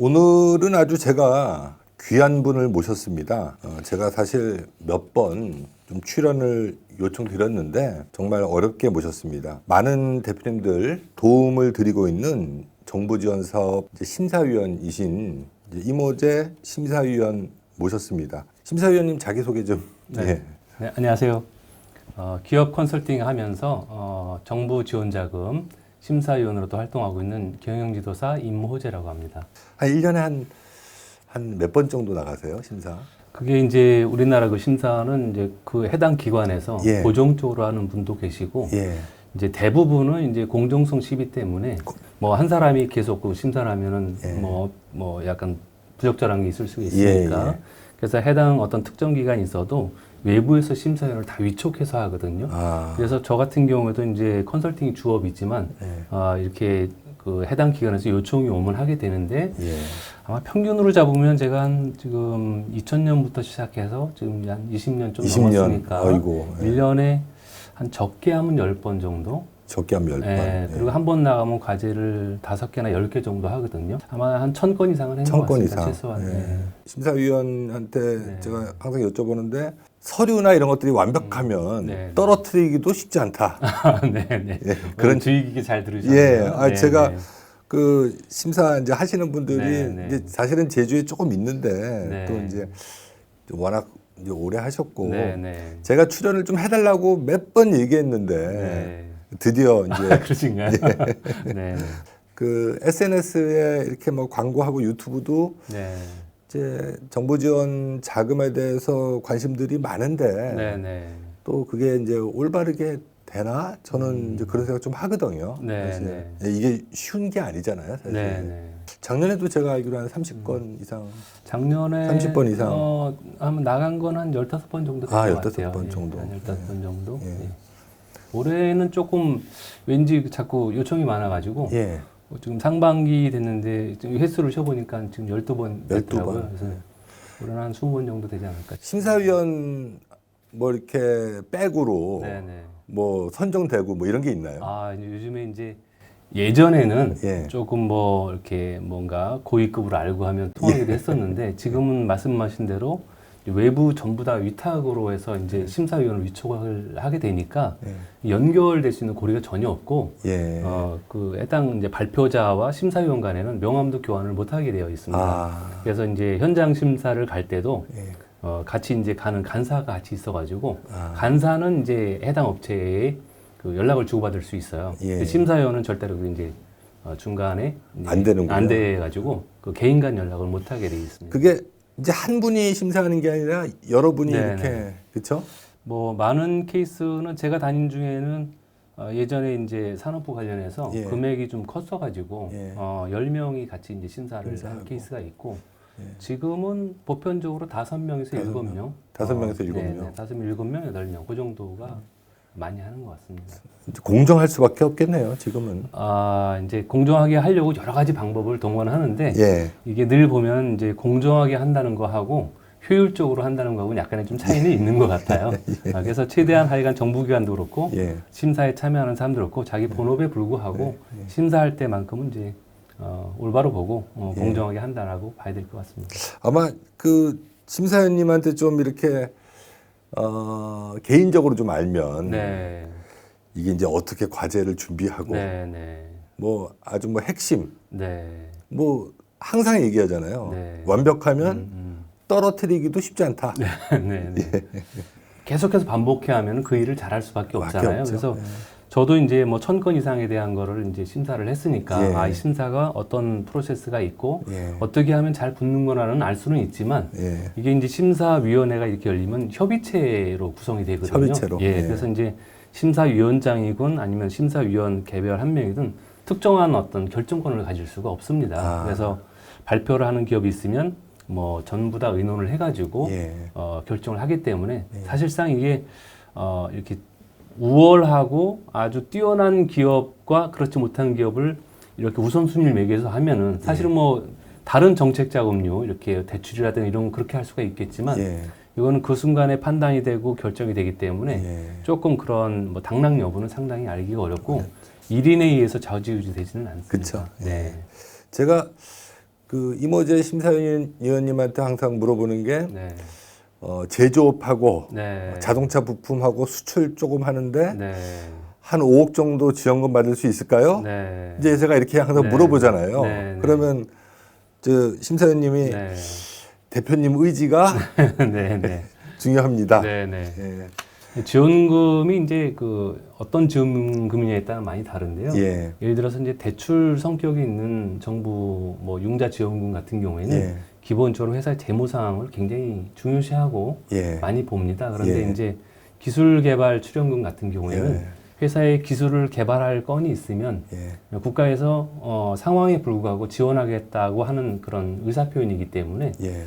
오늘은 아주 제가 귀한 분을 모셨습니다. 제가 사실 몇 번 좀 출연을 요청드렸는데 정말 어렵게 모셨습니다. 많은 대표님들 도움을 드리고 있는 정부지원사업 심사위원이신 이모재 심사위원 모셨습니다. 심사위원님 자기소개 좀. 네. 네, 안녕하세요. 기업 컨설팅 하면서 정부 지원자금 심사위원으로도 활동하고 있는 경영지도사 임호재라고 합니다. 한 1년에 한 몇 번 정도 나가세요, 심사? 그게 이제 우리나라 그 심사는 이제 그 해당 기관에서 예. 고정적으로 하는 분도 계시고 예. 이제 대부분은 이제 공정성 시비 때문에 뭐 한 사람이 계속 그 심사를 하면은 예. 뭐 약간 부적절한 게 있을 수 있으니까 예, 예. 그래서 해당 어떤 특정 기관이 있어도 외부에서 심사위원을 다 위촉해서 하거든요. 그래서 저 같은 경우에도 이제 컨설팅이 주업이지만 예. 이렇게 그 해당 기관에서 요청이 오면 하게 되는데 예. 아마 평균으로 잡으면 제가 한 지금 2000년부터 시작해서 지금 한 20년 좀 20년. 넘었으니까 아이고. 예. 1년에 한 적게 하면 10번 정도. 적게 하면 10번. 예, 그리고 한 번 나가면 과제를 5개나 10개 정도 하거든요. 아마 한 1000건 이상은 한것 1000건 같습니다. 이상. 최소한. 예. 예. 심사위원한테 네. 제가 항상 여쭤보는데 서류나 이런 것들이 완벽하면 네. 떨어뜨리기도 쉽지 않다. 네네. 예, 그런 주의 깊게 잘 들으셨네요. 예. 제가 네. 그 심사 이제 하시는 분들이 네, 네. 이제 사실은 제주에 조금 있는데 네. 또 이제 워낙 이제 오래 하셨고 네, 네. 제가 출연을 좀 해달라고 몇 번 얘기했는데 네. 드디어 이제 그러신가요? 네. 그 SNS에 이렇게 뭐 광고하고 유튜브도 네. 이제 정부 지원 자금에 대해서 관심들이 많은데 네. 네. 또 그게 이제 올바르게 되나? 저는 이제 그런 생각 좀 하거든요. 네, 사실. 네. 이게 쉬운 게 아니잖아요, 사실. 네. 네. 작년에도 제가 알기로 한 30건 이상. 작년에 30번 이상. 한번 나간 건 한 15번 정도 된 것 같아요. 15번 정도. 한 15번 정도. 예. 예. 올해는 조금 왠지 자꾸 요청이 많아가지고 예. 지금 상반기 됐는데 지금 횟수를 쉬어보니까 지금 12번 12번. 됐더라고요. 그래서 올해는 한 20번 정도 되지 않을까. 심사위원 뭐 이렇게 백으로 네네. 뭐 선정되고 뭐 이런 게 있나요? 요즘에 이제 예전에는 예. 조금 뭐 이렇게 뭔가 고위급으로 알고 하면 통하기도 했었는데 지금은 말씀하신 대로 외부 전부 다 위탁으로 해서 이제 심사위원을 위촉을 하게 되니까 연결될 수 있는 고리가 전혀 없고 예. 그 해당 이제 발표자와 심사위원 간에는 명함도 교환을 못 하게 되어 있습니다. 그래서 이제 현장 심사를 갈 때도 예. 같이 이제 가는 간사가 같이 있어가지고 간사는 이제 해당 업체에 그 연락을 주고받을 수 있어요. 예. 근데 심사위원은 절대로 그 이제 중간에 이제 안 되는군요. 안 돼가지고 그 개인 간 연락을 못 하게 돼 있습니다. 그게 이제 한 분이 심사하는 게 아니라 여러 분이 네네. 이렇게 그렇죠? 뭐 많은 케이스는 제가 다닌 중에는 예전에 이제 산업부 관련해서 예. 금액이 좀 컸어가지고 예. 10명이 같이 이제 심사를 심사하고. 한 케이스가 있고 예. 지금은 보편적으로 5명에서 7명. 5명에서 7명. 5명, 7명, 8명. 그 정도가 많이 하는 것 같습니다. 이제 공정할 수밖에 없겠네요, 지금은. 이제 공정하게 하려고 여러 가지 방법을 동원하는데 예. 이게 늘 보면 이제 공정하게 한다는 거 하고 효율적으로 한다는 거하고는 약간의 좀 차이는 있는 것 같아요. 그래서 최대한 하여간 정부기관도 그렇고 예. 심사에 참여하는 사람도 그렇고 자기 본업에 불구하고 심사할 때만큼은 이제 올바로 보고 공정하게 한다라고 봐야 될 것 같습니다. 아마 그 심사위원님한테 좀 이렇게 개인적으로 좀 알면 네, 이게 이제 어떻게 과제를 준비하고 네, 네, 뭐 아주 뭐 핵심 네, 뭐 항상 얘기하잖아요. 네. 완벽하면 떨어뜨리기도 쉽지 않다. 네, 네. 계속해서 반복해 하면 그 일을 잘할 수밖에 없잖아요. 없죠. 그래서 저도 이제 뭐 1000건 이상에 대한 거를 이제 심사를 했으니까 예. 이 심사가 어떤 프로세스가 있고 예. 어떻게 하면 잘 붙는 거라는 알 수는 있지만 예. 이게 이제 심사위원회가 이렇게 열리면 협의체로 구성이 되거든요. 협의체로. 예. 예. 그래서 이제 심사위원장이건 아니면 심사위원 개별 한 명이든 특정한 어떤 결정권을 가질 수가 없습니다. 그래서 발표를 하는 기업이 있으면 뭐 전부 다 의논을 해가지고 예. 결정을 하기 때문에 사실상 이게 이렇게 우월하고 아주 뛰어난 기업과 그렇지 못한 기업을 이렇게 우선순위를 매겨서 하면은 사실은 뭐 다른 정책 자금류 이렇게 대출이라든가 이런 거 그렇게 할 수가 있겠지만 예. 이거는 그 순간에 판단이 되고 결정이 되기 때문에 예. 조금 그런 뭐 당락 여부는 상당히 알기가 어렵고 일인에 의해서 좌지우지 되지는 않습니다. 그쵸. 네. 제가 그 임호재 심사위원님한테 항상 물어보는 게 네. 제조업하고 네. 자동차 부품하고 수출 조금 하는데 네. 한 5억 정도 지원금 받을 수 있을까요? 네. 이제 제가 이렇게 항상 네. 물어보잖아요. 네. 그러면 저 심사위원님이 네. 대표님 의지가 네. 네. 중요합니다. 네. 네. 예. 지원금이 이제 그 어떤 지원금이냐에 따라 많이 다른데요. 예. 예를 들어서 이제 대출 성격이 있는 정부 뭐 융자 지원금 같은 경우에는 예. 기본적으로 회사의 재무 상황을 굉장히 중요시하고 예. 많이 봅니다. 그런데 예. 이제 기술 개발 출연금 같은 경우에는 예. 회사의 기술을 개발할 건이 있으면 예. 국가에서 상황에 불구하고 지원하겠다고 하는 그런 의사 표현이기 때문에 예.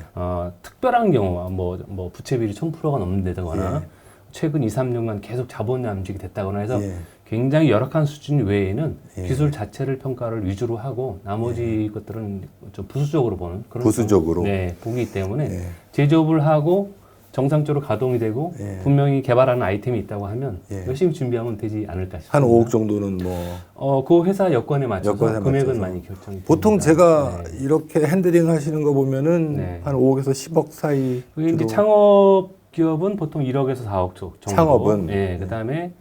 특별한 경우 뭐 부채 비율이 1000%가 넘는다거나 예. 최근 2, 3년간 계속 자본 남직이 됐다거나 해서 예. 굉장히 열악한 수준 외에는 예. 기술 자체를 평가를 위주로 하고 나머지 것들은 좀 부수적으로 보는 그런 부수적으로. 보기 때문에 예. 제조업을 하고 정상적으로 가동이 되고 예. 분명히 개발하는 아이템이 있다고 하면 예. 열심히 준비하면 되지 않을까 싶습니다. 한 5억 정도는 뭐 그 회사 여건에 맞춰서 여건에 금액은 맞춰서. 많이 결정이 보통 됩니다. 제가 네. 이렇게 핸들링 하시는 거 보면은 네. 한 5억에서 10억 사이. 그게 이제 주로. 창업 기업은 보통 1억에서 4억 정도. 창업은? 예. 그다음에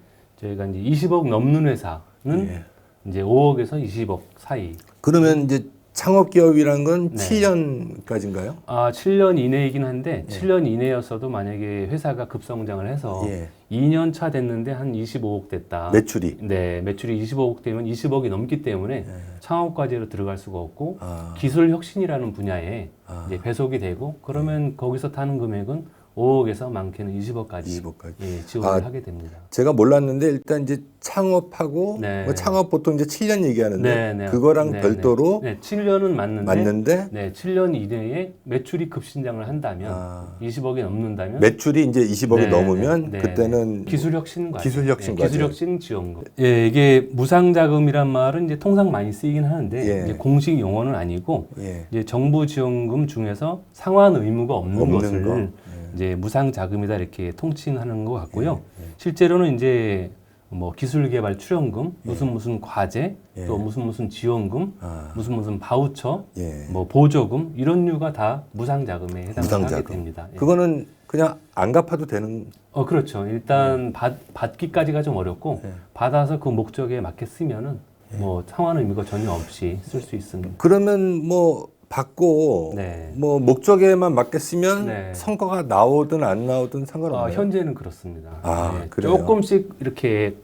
저희가 이제 20억 넘는 회사는 예. 이제 5억에서 20억 사이. 그러면 이제 창업 기업이란 건 네. 7년까지인가요? 7년 이내이긴 한데 예. 7년 이내였어도 만약에 회사가 급성장을 해서 예. 2년 차 됐는데 한 25억 됐다. 매출이. 네, 매출이 25억 되면 20억이 넘기 때문에 예. 창업 과제로 들어갈 수가 없고 아. 기술 혁신이라는 분야에 아. 이제 배속이 되고 그러면 거기서 타는 금액은 5억에서 많게는 20억까지 20억까지. 예, 지원을 아, 하게 됩니다. 제가 몰랐는데 일단 이제 창업하고 네. 뭐 창업 보통 이제 7년 얘기하는데 네, 네. 그거랑 네, 별도로 네, 7년은 맞는데 네, 7년 이내에 매출이 급신장을 한다면 아. 20억이 넘는다면 매출이 이제 20억이 네, 넘으면 네, 네, 그때는 기술혁신 과제, 기술혁신 과제. 기술혁신 지원금. 예, 이게 무상자금이란 말은 이제 통상 많이 쓰이긴 하는데 예. 이제 공식 용어는 아니고 예. 이제 정부 지원금 중에서 상환 의무가 없는 것을 거. 이제 무상자금이다 이렇게 통칭하는 것 같고요. 예. 실제로는 이제 뭐 기술개발 출연금, 무슨 과제, 예. 또 무슨 지원금, 아. 무슨 바우처, 예. 뭐 보조금 이런 류가 다 무상자금에 해당을 하게 무상자금. 됩니다. 예. 그거는 그냥 안 갚아도 되는. 그렇죠. 일단 받기까지가 좀 어렵고 예. 받아서 그 목적에 맞게 쓰면은 뭐 상환 의무가 전혀 없이 쓸 수 있습니다. 그러면 뭐 받고 네. 뭐 목적에만 맞게 쓰면 네. 성과가 나오든 안 나오든 상관없나요? 현재는 그렇습니다. 아, 예, 그래요? 조금씩 이렇게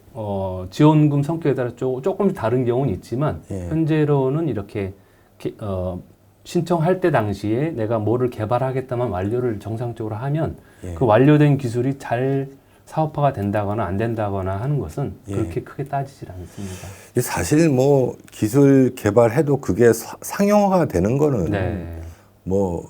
지원금 성격에 따라 조금씩 다른 경우는 있지만 예. 현재로는 이렇게 신청할 때 당시에 내가 뭐를 개발하겠다만 완료를 정상적으로 하면 예. 그 완료된 기술이 잘 사업화가 된다거나 안 된다거나 하는 것은 예. 그렇게 크게 따지질 않습니다. 사실 뭐 기술 개발해도 그게 상용화가 되는 거는 네. 뭐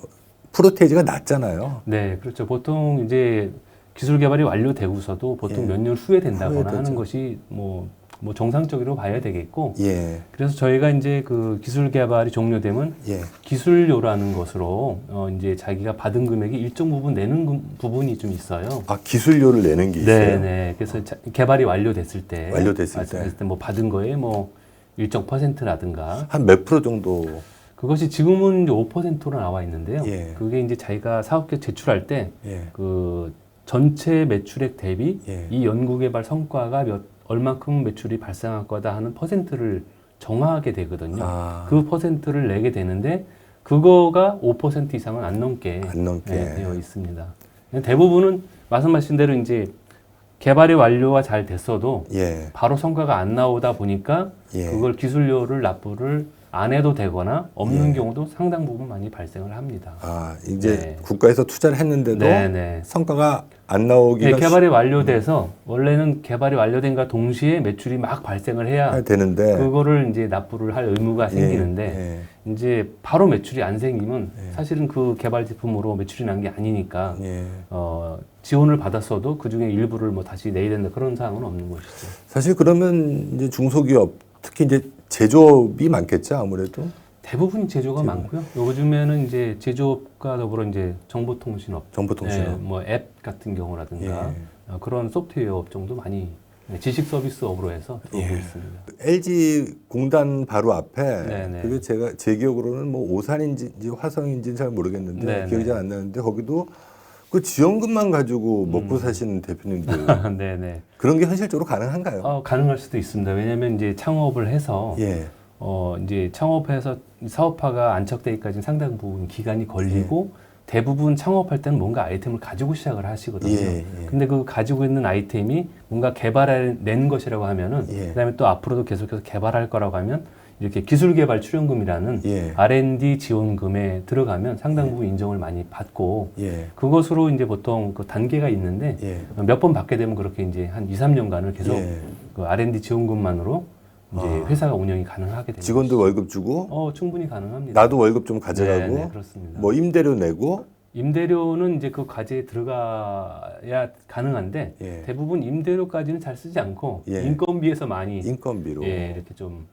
프로테이지가 낮잖아요. 네, 그렇죠. 보통 이제 기술 개발이 완료되고서도 보통 예. 몇 년 후에 된다거나 후에 하는 되죠. 것이 뭐 정상적으로 봐야 되겠고, 예. 그래서 저희가 이제 그 기술 개발이 종료되면 예. 기술료라는 것으로 이제 자기가 받은 금액이 일정 부분 내는 부분이 좀 있어요. 아, 기술료를 내는 게 네, 있어요. 네. 그래서 개발이 완료됐을 때, 완료됐을 때. 뭐 받은 거에 뭐 일정 퍼센트라든가 한 몇 프로 정도? 그것이 지금은 이제 5%로 나와 있는데요. 예. 그게 이제 자기가 사업계 제출할 때 예. 그 전체 매출액 대비 예. 이 연구개발 성과가 얼마큼 매출이 발생할 거다 하는 퍼센트를 정하게 되거든요. 아. 그 퍼센트를 내게 되는데 그거가 5% 이상은 안 넘게, 안 넘게. 되어 있습니다. 대부분은 말씀하신 대로 이제 개발이 완료가 잘 됐어도 예. 바로 성과가 안 나오다 보니까 예. 그걸 기술료를 납부를 안 해도 되거나 없는 예. 경우도 상당 부분 많이 발생을 합니다. 아, 이제 네. 국가에서 투자를 했는데도 네. 성과가 안 나오기가 네, 개발이 완료돼서 원래는 개발이 완료된과 동시에 매출이 막 발생을 해야 되는데 그거를 이제 납부를 할 의무가 생기는데 이제 바로 매출이 안 생기면 사실은 그 개발 제품으로 매출이 난 게 아니니까 예. 지원을 받았어도 그 중에 일부를 뭐 다시 내야 된다 그런 사항은 없는 것이죠. 사실 그러면 이제 중소기업 특히 이제 제조업이 많겠죠, 아무래도. 대부분 제조가 많고요. 요즘에는 이제 제조업과 더불어 이제 정보통신업, 정보통신업. 뭐 앱 같은 경우라든가 예. 그런 소프트웨어 업종도 많이 지식 서비스업으로 해서 들어오고 예. 있습니다. LG 공단 바로 앞에 네네. 그게 제 기억으로는 뭐 오산인지 화성인지는 잘 모르겠는데 네네. 기억이 잘 안 나는데 거기도 그 지원금만 가지고 먹고 사시는 대표님들 네네. 그런 게 현실적으로 가능한가요? 가능할 수도 있습니다. 왜냐하면 이제 창업을 해서 예. 이제 창업해서 사업화가 안착되기까지 상당 부분 기간이 걸리고 대부분 창업할 때는 뭔가 아이템을 가지고 시작을 하시거든요. 예, 예. 근데 그 가지고 있는 아이템이 뭔가 개발해낸 것이라고 하면은 예. 그다음에 또 앞으로도 계속해서 개발할 거라고 하면 이렇게 기술개발 출연금이라는 예. R&D 지원금에 들어가면 상당 부분 인정을 많이 받고 예. 그것으로 이제 보통 그 단계가 있는데 예. 몇 번 받게 되면 그렇게 이제 한 2, 3년간을 계속 예. 그 R&D 지원금만으로 이제 회사가 운영이 가능하게 됩니다. 직원들 월급 주고 충분히 가능합니다. 나도 월급 좀 가져가고 네, 그렇습니다. 뭐 임대료 내고 임대료는 이제 그 과제에 들어가야 가능한데 예. 대부분 임대료까지는 잘 쓰지 않고 예. 인건비에서 많이 인건비로 이렇게 좀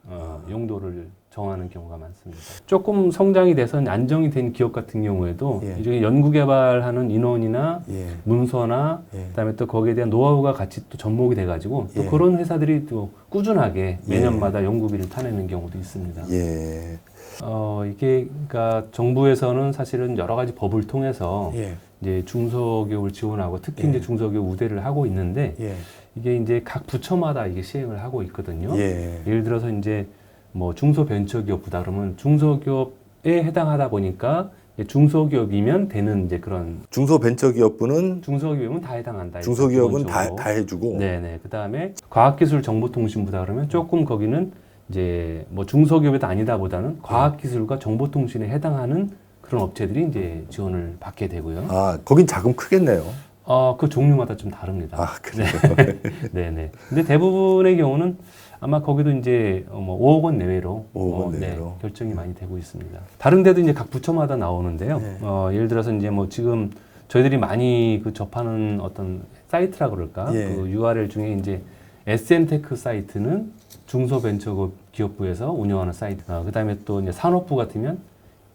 용도를 정하는 경우가 많습니다. 조금 성장이 돼서 안정이 된 기업 같은 경우에도 예. 이제 연구개발하는 인원이나 예. 문서나 예. 그다음에 또 거기에 대한 노하우가 같이 또 접목이 돼가지고 또 예. 그런 회사들이 또 꾸준하게 매년마다 연구비를 타내는 경우도 있습니다. 예. 이게 그러니까 정부에서는 사실은 여러 가지 법을 통해서 예. 이제 중소기업을 지원하고 특히 예. 이제 중소기업 우대를 하고 있는데 예. 이게 이제 각 부처마다 이게 시행을 하고 있거든요. 예. 예를 들어서 이제 뭐 중소벤처기업부다 그러면 중소기업에 해당하다 보니까 중소기업이면 되는 이제 그런 중소벤처기업부는 중소기업은 다 해당한다. 중소기업은 다 기본적으로. 해주고 네네. 그 다음에 과학기술정보통신부다 그러면 조금 거기는 이제 뭐 중소기업에도 아니다보다는 과학기술과 정보통신에 해당하는 그런 업체들이 이제 지원을 받게 되고요. 아 거긴 자금 크겠네요. 그 종류마다 좀 다릅니다. 아 그래요. 네네. 근데 대부분의 경우는 아마 거기도 이제 뭐 5억 원 내외로, 5억 원 내외로. 네, 결정이 많이 되고 있습니다. 다른 데도 이제 각 부처마다 나오는데요. 네. 예를 들어서 이제 뭐 지금 저희들이 많이 그 접하는 어떤 사이트라 그럴까? 예. 그 URL 중에 이제 SM테크 사이트는 중소벤처기업부에서 운영하는 사이트. 그다음에 또 이제 산업부 같으면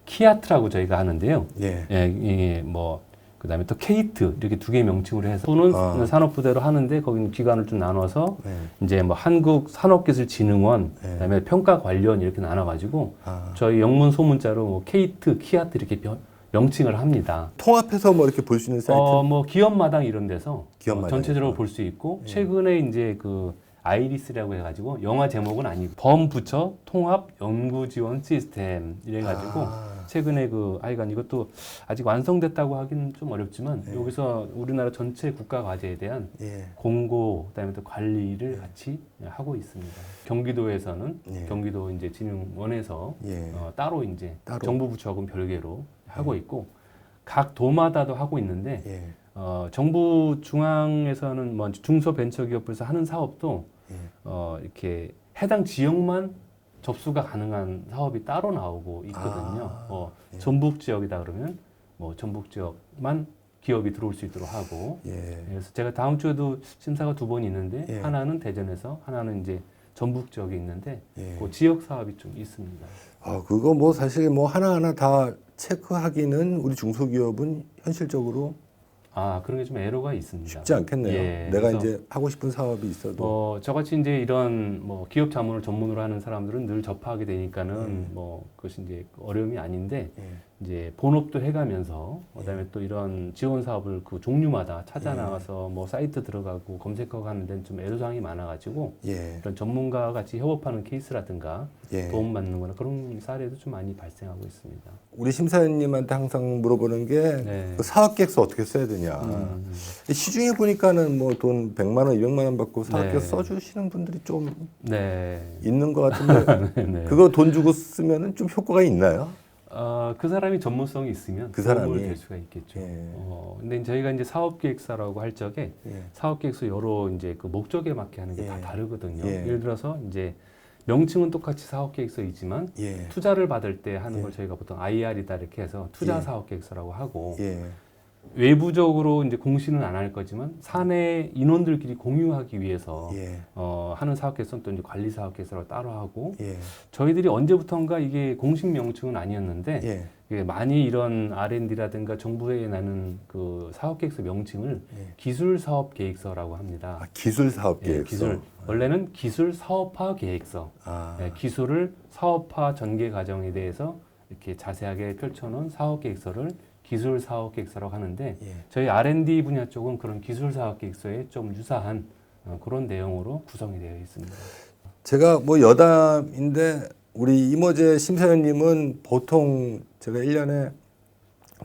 키아트라고 저희가 하는데요. 예. 뭐 그다음에 또 케이트 이렇게 두 개 명칭으로 해서 또는 산업부대로 하는데 거기는 기관을 좀 나눠서 네. 이제 뭐 한국산업기술진흥원 네. 그다음에 평가관련 이렇게 나눠가지고 아. 저희 영문 소문자로 뭐 케이트, 키아트 이렇게 명칭을 합니다. 통합해서 뭐 이렇게 볼 수 있는 사이트. 뭐 기업마당 이런 데서 기업마당에서. 전체적으로 볼 수 있고 최근에 이제 그 아이리스라고 해가지고 영화 제목은 아니고 범부처 통합 연구 지원 시스템 이래가지고 최근에 그 하여간 이것도 아직 완성됐다고 하기는 좀 어렵지만 여기서 우리나라 전체 국가 과제에 대한 예. 공고 그다음에 또 관리를 같이 하고 있습니다. 경기도에서는 예. 경기도 이제 진흥원에서 예. 따로 이제 따로. 정부 부처하고는 별개로 하고 있고 각 도마다도 하고 있는데 예. 정부 중앙에서는 뭐 중소벤처기업부에서 하는 사업도 이렇게 해당 지역만 접수가 가능한 사업이 따로 나오고 있거든요. 전북 지역이다 그러면 뭐 전북 지역만 기업이 들어올 수 있도록 하고. 예. 그래서 제가 다음 주에도 심사가 2번 있는데 예. 하나는 대전에서 하나는 이제 전북 지역에 있는데 예. 그 지역 사업이 좀 있습니다. 그거 뭐 사실 뭐 하나하나 다 체크하기는 우리 중소기업은 현실적으로 그런 게 좀 애로가 있습니다. 쉽지 않겠네요. 예, 내가 그래서 이제 하고 싶은 사업이 있어도 저같이 이제 이런 뭐 기업 자문을 전문으로 하는 사람들은 늘 접하게 되니까는 뭐 그것이 이제 어려움이 아닌데 이제 본업도 해가면서 그다음에 또 이런 지원 사업을 그 종류마다 찾아 나가서 뭐 사이트 들어가고 검색하고 하는 데는 좀 애로사항이 많아가지고 예. 이런 전문가와 같이 협업하는 케이스라든가 예. 도움받는 거나 그런 사례도 좀 많이 발생하고 있습니다. 우리 심사위원님한테 항상 물어보는 게 네. 그 사업계획서 어떻게 써야 되냐. 시중에 보니까는 뭐 돈 100만 원, 200만 원 받고 사업계획서 써주시는 분들이 좀 네. 있는 것 같은데 네. 그거 돈 주고 쓰면은 좀 효과가 있나요? 그 사람이 전문성이 있으면 그 도움을 사람이. 될 수가 있겠죠. 예. 근데 저희가 이제 사업기획사라고 할 적에 예. 사업계획서 여러 이제 그 목적에 맞게 하는 게 다 예. 다르거든요. 예. 예를 들어서 이제 명칭은 똑같이 사업계획서이지만 예. 투자를 받을 때 하는 예. 걸 저희가 보통 IR이다 이렇게 해서 투자 예. 사업계획서라고 하고 예. 외부적으로 이제 공시는 안 할 거지만 사내 인원들끼리 공유하기 위해서 예. 하는 사업계획서는 또 이제 관리 사업계획서로 따로 하고 예. 저희들이 언제부턴가 이게 공식 명칭은 아니었는데 예. 이게 많이 이런 R&D라든가 정부에 나는 그 사업계획서 명칭을 예. 기술사업계획서라고 합니다. 아, 기술 사업 예, 계획서. 기술 원래는 기술 사업화 계획서. 아. 예, 기술을 사업화 전개 과정에 대해서 이렇게 자세하게 펼쳐놓은 사업계획서를 기술 사업계획서라고 하는데 예. 저희 R&D 분야 쪽은 그런 기술 사업계획서에 좀 유사한 그런 내용으로 구성이 되어 있습니다. 제가 뭐 여담인데 우리 임호재 심사위원님은 보통 제가 1년에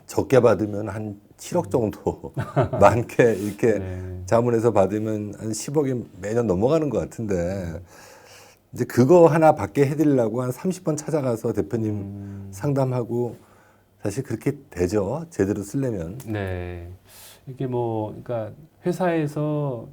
적게 받으면 한 7억 정도 많게 이렇게 네. 자문해서 받으면 한 10억이 매년 넘어가는 것 같은데 이제 그거 하나 받게 해드리려고 한 30번 찾아가서 대표님 상담하고 사실 그렇게 되죠. 제대로 쓰려면. 네. 이게 뭐, 그러니까 회사에서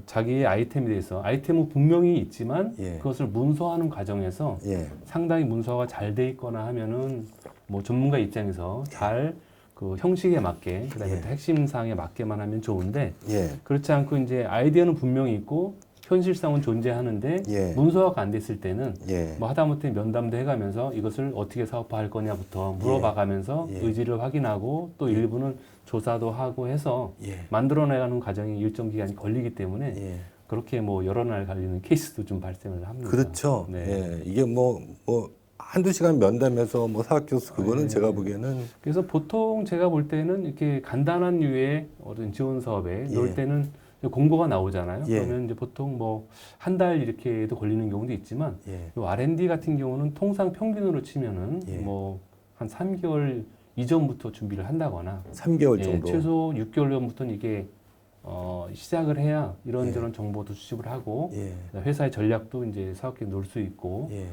자기의 아이템에 대해서 아이템은 분명히 있지만 예. 그것을 문서하는 과정에서 예. 상당히 문서가 잘 돼 있거나 하면은 뭐 전문가 입장에서 잘 그 형식에 맞게 그다음에 예. 또 핵심 사항에 맞게만 하면 좋은데 예. 그렇지 않고 이제 아이디어는 분명히 있고 현실성은 존재하는데 예. 문서화가 안 됐을 때는 예. 뭐 하다못해 면담도 해가면서 이것을 어떻게 사업화할 거냐부터 물어봐가면서 예. 의지를 확인하고 또 일부는 조사도 하고 해서 예. 만들어내가는 과정이 일정 기간이 걸리기 때문에 예. 그렇게 뭐 여러 날 걸리는 케이스도 좀 발생을 합니다. 그렇죠. 네. 예. 이게 뭐 한두 시간 면담해서 뭐 사학교수 그거는 네. 제가 보기에는 그래서 보통 제가 볼 때는 이렇게 간단한 류의 어떤 지원 사업에 예. 넣을 때는 공고가 나오잖아요. 예. 그러면 이제 보통 뭐 한 달 이렇게도 걸리는 경우도 있지만 예. 요 R&D 같은 경우는 통상 평균으로 치면은 예. 뭐 한 3개월 이전부터 준비를 한다거나 3개월 예, 정도. 최소 6개월 전부터는 이게 시작을 해야 이런저런 정보도 수집을 하고 예. 회사의 전략도 이제 사업계획 넣을 수 있고 예.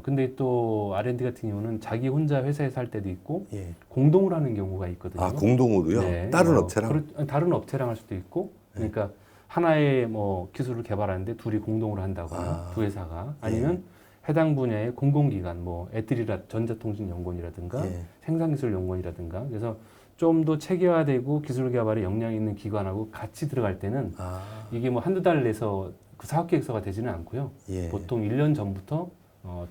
근데 또 R&D 같은 경우는 자기 혼자 회사에서 할 때도 있고 예. 공동으로 하는 경우가 있거든요. 아, 공동으로요? 네, 다른 업체랑? 다른 업체랑 할 수도 있고 그러니까 하나의 뭐 기술을 개발하는데 둘이 공동으로 한다거나 아. 두 회사가 아니면 해당 분야의 공공기관 뭐 애들이라 전자통신연구원이라든가 예. 생산기술연구원이라든가 그래서 좀 더 체계화되고 기술 개발에 역량 있는 기관하고 같이 들어갈 때는 아. 이게 뭐 한두 달 내서 그 사업계획서가 되지는 않고요. 예. 보통 1년 전부터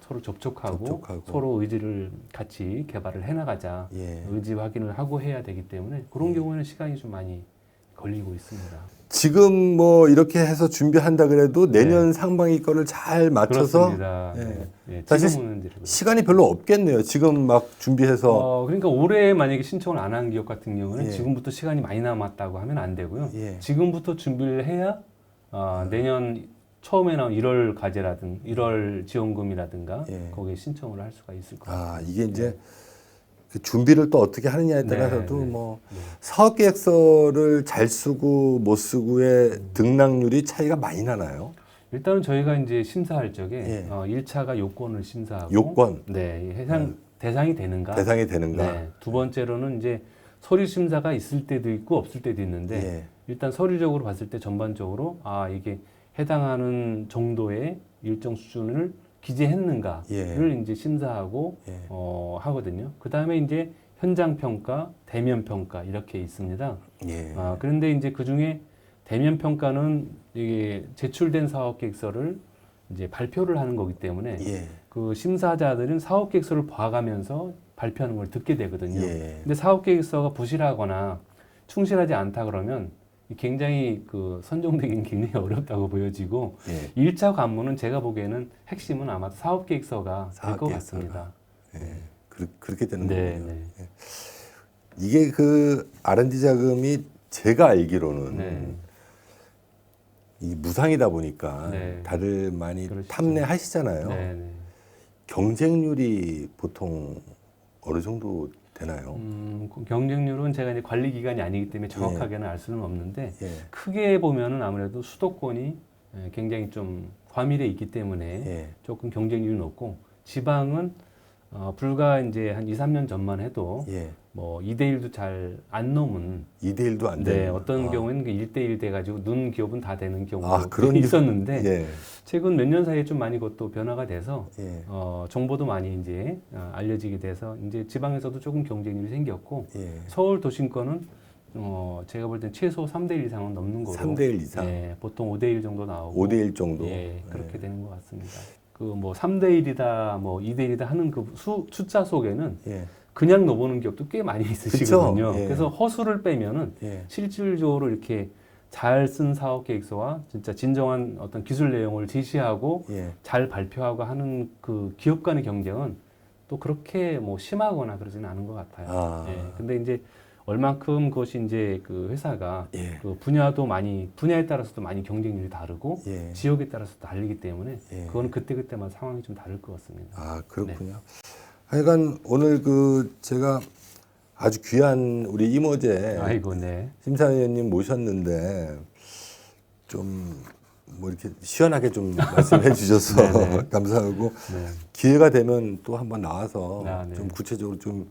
서로 접촉하고 서로 의지를 같이 개발을 해나가자 예. 의지 확인을 하고 해야 되기 때문에 그런 경우에는 시간이 좀 많이 걸리고 있습니다. 지금 뭐 이렇게 해서 준비한다 그래도 내년 상반기 거를 잘 맞춰서 그렇습니다. 예. 네. 네, 사실 지금은 이제 그렇습니다. 시간이 별로 없겠네요. 지금 막 준비해서 그러니까 올해 만약에 신청을 안 한 기업 같은 경우는 예. 지금부터 시간이 많이 남았다고 하면 안 되고요. 예. 지금부터 준비를 해야 내년 처음에 나온 1월 과제라든가 1월 지원금이라든가 예. 거기에 신청을 할 수가 있을 것 같아요. 아, 이게 이제 그 준비를 또 어떻게 하느냐에 따라서도 네. 뭐 사업계획서를 잘 쓰고 못 쓰고의 등락률이 차이가 많이 나나요? 일단은 저희가 이제 심사할 적에 예. 1차가 요건을 심사하고 요건 네, 해당 대상이 되는가? 대상이 되는가? 네. 두 번째로는 이제 서류 심사가 있을 때도 있고 없을 때도 있는데 예. 일단 서류적으로 봤을 때 전반적으로 이게 해당하는 정도의 일정 수준을 기재했는가를 예. 이제 심사하고 예. 하거든요. 그 다음에 이제 현장 평가, 대면 평가 이렇게 있습니다. 예. 그런데 이제 그 중에 대면 평가는 이게 제출된 사업 계획서를 이제 발표를 하는 거기 때문에 예. 그 심사자들은 사업 계획서를 봐가면서 발표하는 걸 듣게 되거든요. 예. 근데 사업 계획서가 부실하거나 충실하지 않다 그러면 굉장히 그 선정되기는 굉장히 어렵다고 보여지고 예. 1차 관문은 제가 보기에는 핵심은 아마 사업 계획서가 될 것 사업계획서가. 같습니다. 예. 그렇게 되는 네, 거군요. 네. 이게 그 R&D 자금이 제가 알기로는 네. 이 무상이다 보니까 네. 다들 많이 그러시죠. 탐내하시잖아요. 네, 네. 경쟁률이 보통 어느 정도 되나요? 그 경쟁률은 제가 이제 관리 기관이 아니기 때문에 정확하게는 알 수는 없는데 예. 크게 보면은 아무래도 수도권이 굉장히 좀 과밀해 있기 때문에 예. 조금 경쟁률이 높고 지방은 불과 이제 한 2, 3년 전만 해도 예. 뭐 2대1도 잘 안 넘은 2대1도 안 네, 돼요. 어떤 경우에는 1대1 돼가지고 눈 기업은 다 되는 경우도 그런 있었는데 예. 최근 몇 년 사이에 좀 많이 그것도 변화가 돼서 예. 정보도 많이 이제 알려지게 돼서 이제 지방에서도 조금 경쟁률이 생겼고 예. 서울 도심권은 제가 볼 땐 최소 3대1 이상은 넘는 거로 3대1 이상. 예, 보통 5대1 정도 나오고 5대1 정도. 예, 그렇게 되는 것 같습니다. 그 뭐 3대1이다 뭐 2대1이다 하는 그 숫자 속에는 예. 그냥 넣어보는 기업도 꽤 많이 있으시거든요. 그쵸? 예. 그래서 허수를 빼면은 예. 실질적으로 이렇게 잘 쓴 사업 계획서와 진짜 진정한 어떤 기술 내용을 제시하고 예. 잘 발표하고 하는 그 기업 간의 경쟁은 또 그렇게 뭐 심하거나 그러지는 않은 것 같아요. 예. 근데 이제 얼만큼 그것이 이제 그 회사가 예. 그 분야도 많이 분야에 따라서도 많이 경쟁률이 다르고 예. 지역에 따라서 다르기 때문에 예. 그거는 그때그때마다 상황이 좀 다를 것 같습니다. 그렇군요. 하여간 오늘 그 제가 아주 귀한 우리 이모제 아이고, 네. 심사위원님 모셨는데 좀 뭐 이렇게 시원하게 좀 말씀해 주셔서 네네. 감사하고 네. 기회가 되면 또 한번 나와서 네. 좀 구체적으로 좀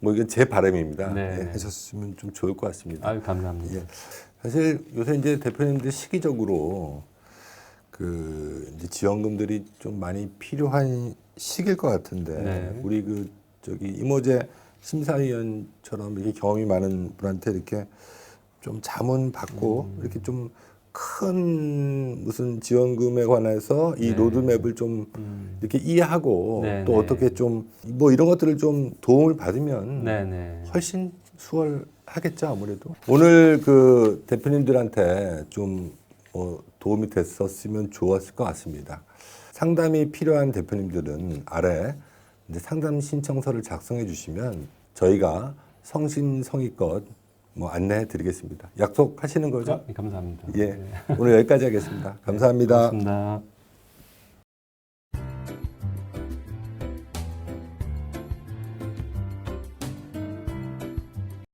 뭐 이건 제 바람입니다. 네. 예, 하셨으면 좀 좋을 것 같습니다. 아유, 감사합니다. 예. 사실 요새 이제 대표님들 시기적으로 그 이제 지원금들이 좀 많이 필요한 시기일 것 같은데 네. 우리 그 저기 이모제 심사위원처럼 이렇게 경험이 많은 분한테 이렇게 좀 자문 받고 이렇게 좀 큰 무슨 지원금에 관해서 이 네. 로드맵을 좀 이렇게 이해하고 네, 또 네. 어떻게 좀 뭐 이런 것들을 좀 도움을 받으면 네네. 훨씬 수월하겠죠 아무래도. 오늘 그 대표님들한테 좀 뭐 도움이 됐었으면 좋았을 것 같습니다. 상담이 필요한 대표님들은 아래 이제 상담 신청서를 작성해 주시면 저희가 성심성의껏 뭐 안내해 드리겠습니다. 약속하시는 거죠? 감사합니다. 예. 네. 오늘 여기까지 하겠습니다. 감사합니다. 고맙습니다.